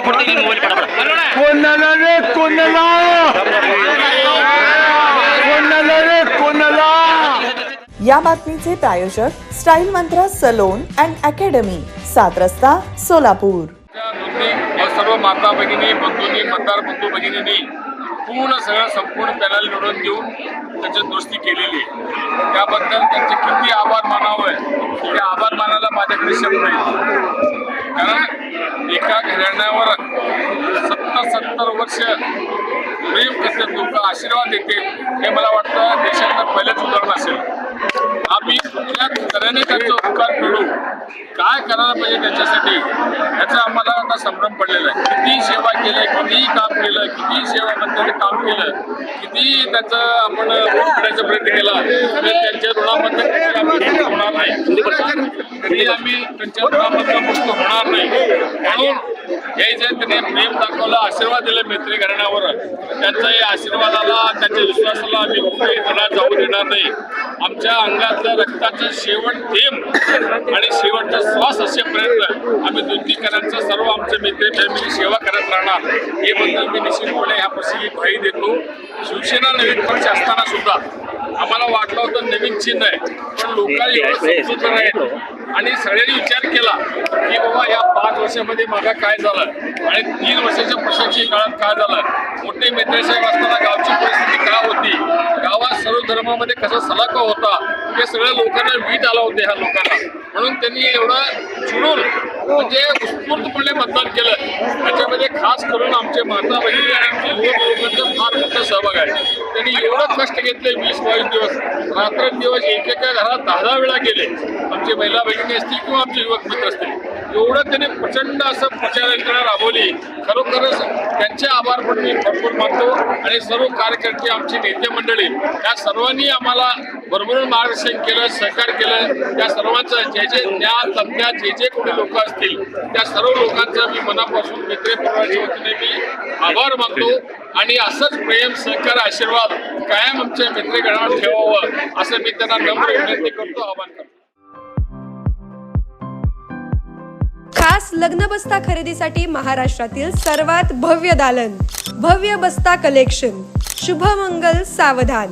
कोणाला रे कोणाला या बातमीचे प्रायोजक style Mantra salon and academy, 7 रस्ता, सोलापूर. सर्व माता भगिनी बंधूंनी मतदार बंधू भगिनींनी सगळं संपूर्ण पॅनल निवडून देऊन त्याची दुरुस्ती केलेली आहे. त्याबद्दल त्यांचे किती आभार मानावं ते आभार मानायला माझ्याकडे शब्द नाही. कारण एका घराण्यावर 70 वर्ष प्रेम करतात लोक, आशीर्वाद देते, हे मला वाटतं देशातलं पहिलंच उदाहरण असेल. आम्ही कुठल्या तऱ्हेने त्यांचा उपकार फेडू, काय करायला पाहिजे त्याच्यासाठी, याचा आम्हाला आता संभ्रम पडलेला आहे. किती सेवा केलं, किती काम केलं, किती सेवाबद्दल काम केलं, किती त्याचं आपण करण्याचा प्रयत्न केला, तर त्यांच्या ऋणाबद्दल होणार नाही. कधी आम्ही त्यांच्या ऋणाबद्दल मुक्त होणार नाही. म्हणून हे जे त्यांनी प्रेम दाखवलं, आशीर्वाद दिले मैत्री घराण्यावर, त्यांच्या या आशीर्वादाला, त्यांच्या विश्वासाला आम्ही कुठेही तडा जाऊ देणार नाही. आमच्या अंगातलं रक्ताचं शेवट थेंब आणि शेवटचा श्वास असेपर्यंत आम्ही दुधीकरांचं सर्व आमचे मित्र फॅमिली सेवा करत राहणार. हे बद्दल मी निश्चितपणे ह्या प्रसंगी ग्वाही देतो. शिवसेना नवीन पक्ष असताना सुद्धा आम्हाला वाटलं होतं नवीन चिन्ह आहे, पण लोकांनी एवढं समजून आहेत आणि सगळ्यांनी विचार केला की बाबा या 5 वर्षामध्ये मागा काय झालं आणि 3 वर्षाच्या प्रशासकीय काळात काय झालं, मोठे मित्रसाहेब असताना गावची परिस्थिती काय होती, गावात सर्व धर्मामध्ये कसा सलाका होता, हे सगळ्या लोकांना वीट आला होते ह्या लोकांना. म्हणून त्यांनी एवढं चिडून म्हणजे उत्स्फूर्तपणे मतदान केलं. त्याच्यामध्ये खास करून आमचे माता बहिणी आणि आमचे युवक लोकांचा फार मोठा सहभाग आहे. त्यांनी एवढं कष्ट घेतले, 20-22 दिवस, रात्रंदिवस एकेका घरात 10 वेळा गेले. आमचे महिला भगिनी असतील किंवा आमचे युवक मित्र असतील, एवढं त्यांनी प्रचंड असं प्रचार यंत्रणा राबवली. खरोखरच त्यांचे आभार पण मी भरपूर मानतो. आणि सर्व कार्यकर्ते, आमची नेते मंडळी, त्या सर्वांनी आम्हाला भरभरून मार्गदर्शन केलं, सहकार्य केलं. त्या सर्वांचं जे ज्ञान तज्ञ जे कोणी लोक असतील त्या सर्व लोकांचं मी मनापासून मित्र परिवाराच्या वतीने मी आभार मानतो. आणि असंच प्रेम, सहकार्य, आशीर्वाद कायम आमच्या मित्रगणावर ठेवावं असं मी त्यांना नम्र विनंती करतो, आवाहन करतो. खास लग्न बस्ता खरेदीसाठी महाराष्ट्रातील सर्वात भव्य दालन, भव्य बस्ता कलेक्शन, शुभमंगल सावधान,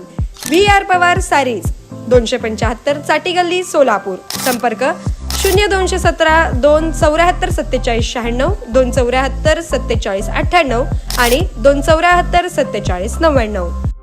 VR पवार सारीज, 275 चाटी गल्ली, सोलापूर. संपर्क 0217 274 47 96, 274 47 98 आणि 274 47 99.